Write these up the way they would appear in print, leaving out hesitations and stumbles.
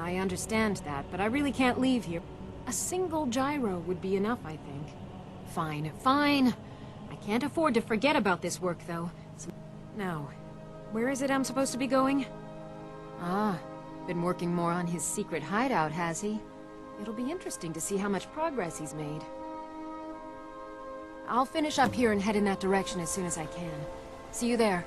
I understand that, but I really can't leave here. A single gyro would be enough, I think. Fine, fine. I can't afford to forget about this work, though. Now, where is it I'm supposed to be going? Ah, been working more on his secret hideout, has he? It'll be interesting to see how much progress he's made. I'll finish up here and head in that direction as soon as I can. See you there.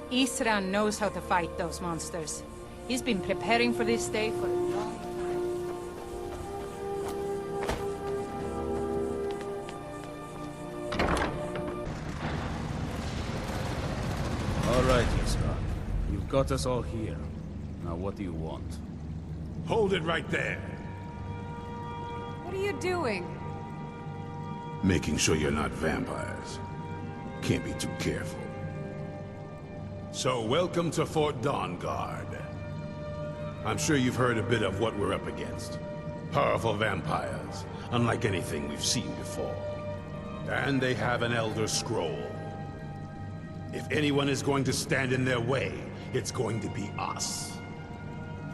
Isran knows how to fight those monsters. He's been preparing for this day for a long time. All right, Isran. You've got us all here. Now what do you want? Hold it right there. What are you doing? Making sure you're not vampires. Can't be too careful. So, welcome to Fort Dawnguard. I'm sure you've heard a bit of what we're up against. Powerful vampires, unlike anything we've seen before. And they have an Elder Scroll. If anyone is going to stand in their way, it's going to be us.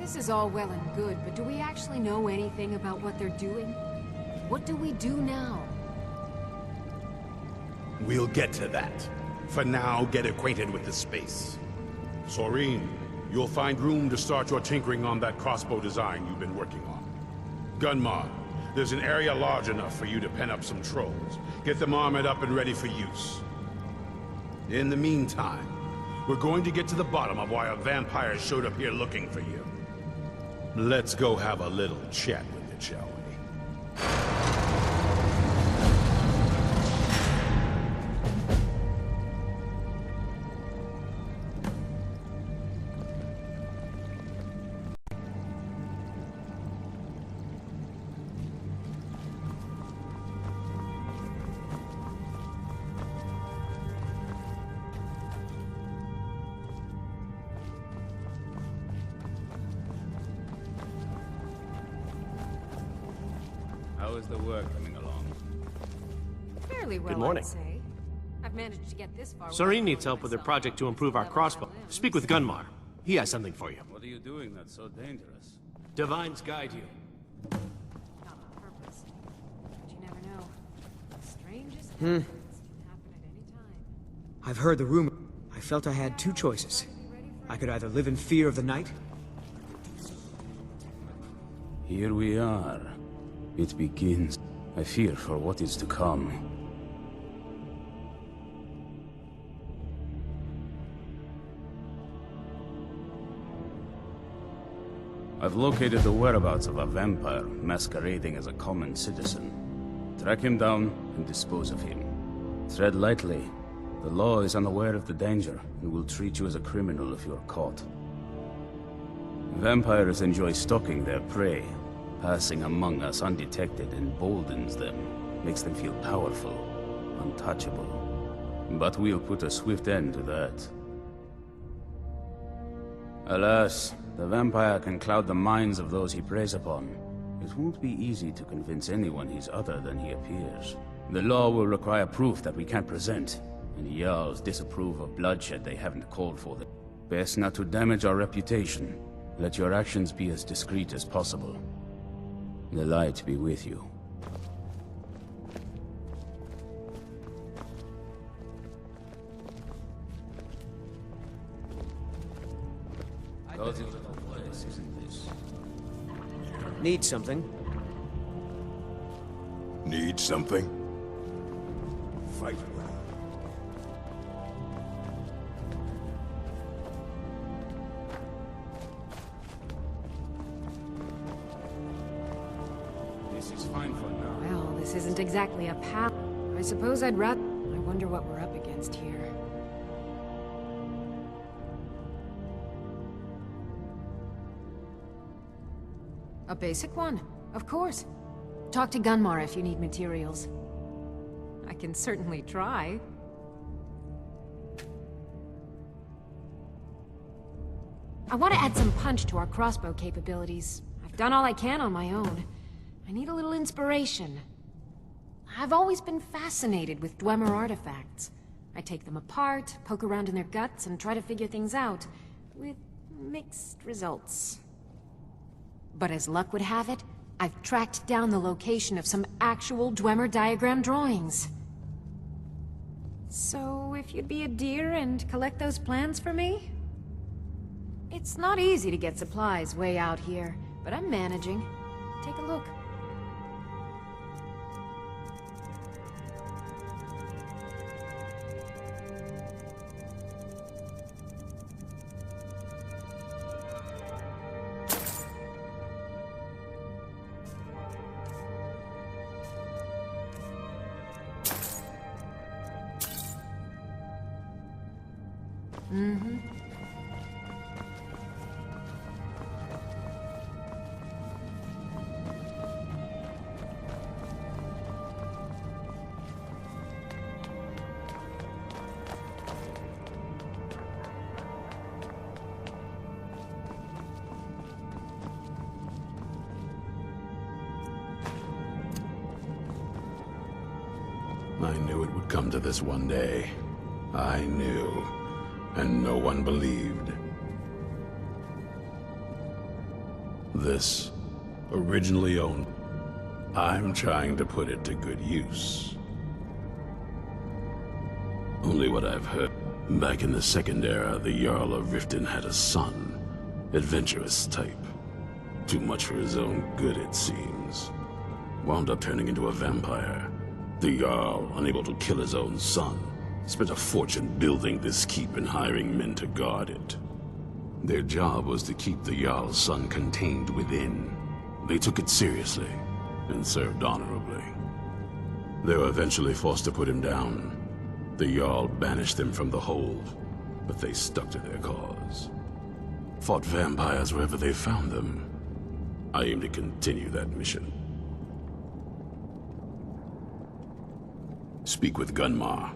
This is all well and good, but do we actually know anything about what they're doing? What do we do now? We'll get to that. For now, get acquainted with the space. Soreen, you'll find room to start your tinkering on that crossbow design you've been working on. Gunmar, there's an area large enough for you to pen up some trolls. Get them armored up and ready for use. In the meantime, we're going to get to the bottom of why a vampire showed up here looking for you. Let's go have a little chat with it, shall we? How is the work coming along? Fairly well, Good morning. I'd say. I've managed to get this far. Soreen needs help with her project to improve our crossbow. Speak with Gunmar. He has something for you. What are you doing that's so dangerous? Divines guide you. Not on purpose. But you never know. The strangest things can happen at any time. I've heard the rumor. I felt I had two choices. I could either live in fear of the night. Here we are. It begins. I fear for what is to come. I've located the whereabouts of a vampire masquerading as a common citizen. Track him down and dispose of him. Tread lightly. The law is unaware of the danger and will treat you as a criminal if you're caught. Vampires enjoy stalking their prey. Passing among us undetected emboldens them, makes them feel powerful, untouchable. But we'll put a swift end to that. Alas, the vampire can cloud the minds of those he preys upon. It won't be easy to convince anyone he's other than he appears. The law will require proof that we can't present, and the Jarls disapprove of bloodshed they haven't called for. Best not to damage our reputation. Let your actions be as discreet as possible. The light be with you. Cozy little place, isn't this? Need something? Need something? Fight. This is fine for now. Well, this isn't exactly a path. I suppose I'd rather... I wonder what we're up against here. A basic one, of course. Talk to Gunmar if you need materials. I can certainly try. I want to add some punch to our crossbow capabilities. I've done all I can on my own. I need a little inspiration. I've always been fascinated with Dwemer artifacts. I take them apart, poke around in their guts, and try to figure things out, with mixed results. But as luck would have it, I've tracked down the location of some actual Dwemer diagram drawings. So, if you'd be a dear and collect those plans for me? It's not easy to get supplies way out here, but I'm managing. Take a look. Mm-hmm. I knew it would come to this one day. I knew. And no one believed. This, originally owned, I'm trying to put it to good use. Only what I've heard. Back in the Second Era, the Jarl of Riften had a son. Adventurous type. Too much for his own good, it seems. Wound up turning into a vampire. The Jarl, unable to kill his own son, spent a fortune building this keep and hiring men to guard it. Their job was to keep the Jarl's son contained within. They took it seriously and served honorably. They were eventually forced to put him down. The Jarl banished them from the hold, but they stuck to their cause. Fought vampires wherever they found them. I aim to continue that mission. Speak with Gunmar.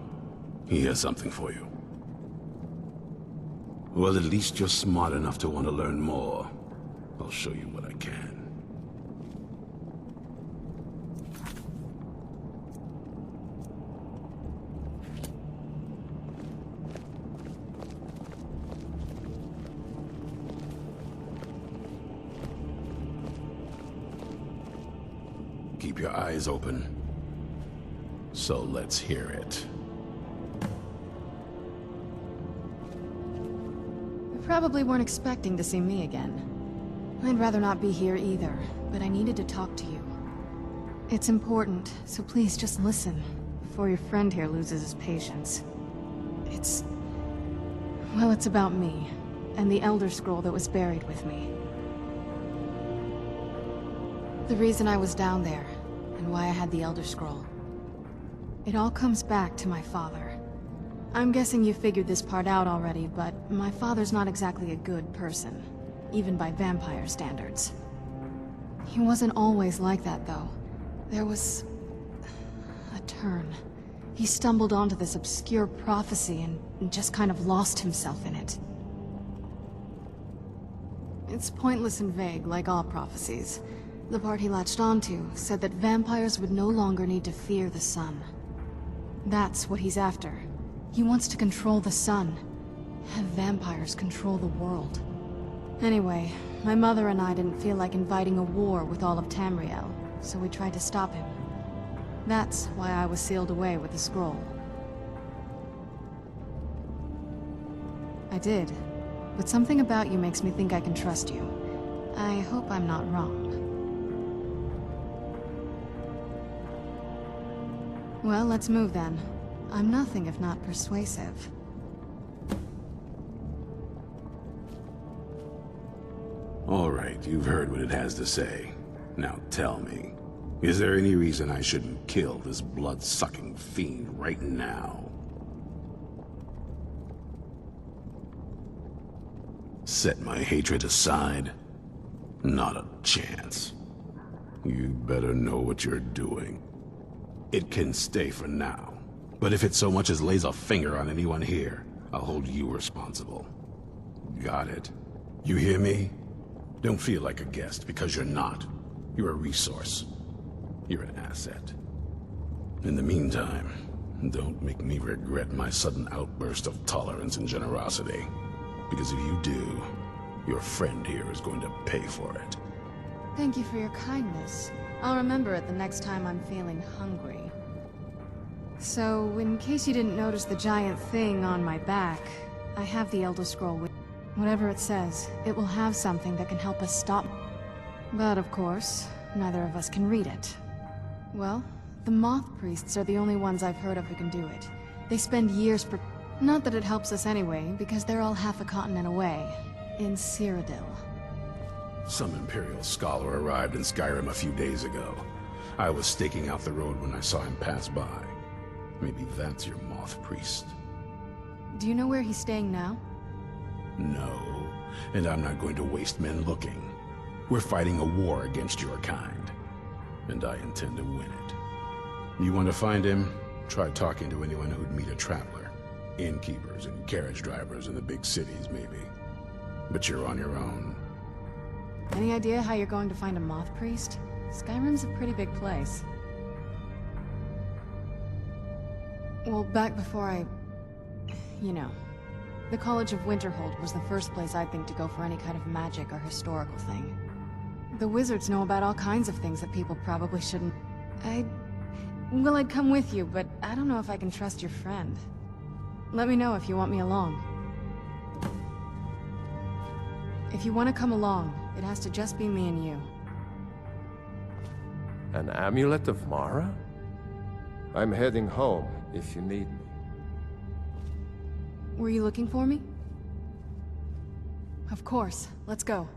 He has something for you. Well, at least you're smart enough to want to learn more. I'll show you what I can. Keep your eyes open. So let's hear it. You probably weren't expecting to see me again. I'd rather not be here either, but I needed to talk to you. It's important, so please just listen, before your friend here loses his patience. Well, it's about me, and the Elder Scroll that was buried with me. The reason I was down there, and why I had the Elder Scroll. It all comes back to my father. I'm guessing you figured this part out already, but my father's not exactly a good person, even by vampire standards. He wasn't always like that, though. There was a turn. He stumbled onto this obscure prophecy and just kind of lost himself in it. It's pointless and vague, like all prophecies. The part he latched onto said that vampires would no longer need to fear the sun. That's what he's after. He wants to control the sun. Have vampires control the world. Anyway, my mother and I didn't feel like inviting a war with all of Tamriel, so we tried to stop him. That's why I was sealed away with the scroll. I did, but something about you makes me think I can trust you. I hope I'm not wrong. Well, let's move then. I'm nothing if not persuasive. All right, you've heard what it has to say. Now tell me, is there any reason I shouldn't kill this blood-sucking fiend right now? Set my hatred aside? Not a chance. You better know what you're doing. It can stay for now, but if it so much as lays a finger on anyone here, I'll hold you responsible. Got it? You hear me? Don't feel like a guest, because you're not. You're a resource. You're an asset. In the meantime, don't make me regret my sudden outburst of tolerance and generosity. Because if you do, your friend here is going to pay for it. Thank you for your kindness. I'll remember it the next time I'm feeling hungry. So, in case you didn't notice the giant thing on my back, I have the Elder Scroll with me. Whatever it says, it will have something that can help us stop. But of course, neither of us can read it. Well, the Moth Priests are the only ones I've heard of who can do it. They spend years Not that it helps us anyway, because they're all half a continent away, in Cyrodiil. Some Imperial scholar arrived in Skyrim a few days ago. I was staking out the road when I saw him pass by. Maybe that's your Moth Priest. Do you know where he's staying now? No, and I'm not going to waste men looking. We're fighting a war against your kind, and I intend to win it. You want to find him? Try talking to anyone who'd meet a traveler. Innkeepers and carriage drivers in the big cities, maybe. But you're on your own. Any idea how you're going to find a Moth Priest? Skyrim's a pretty big place. Well, back before you know. The College of Winterhold was the first place I'd think to go for any kind of magic or historical thing. The wizards know about all kinds of things that people probably shouldn't. Well, I'd come with you, but I don't know if I can trust your friend. Let me know if you want me along. If you want to come along, it has to just be me and you. An amulet of Mara? I'm heading home if you need me. Were you looking for me? Of course. Let's go.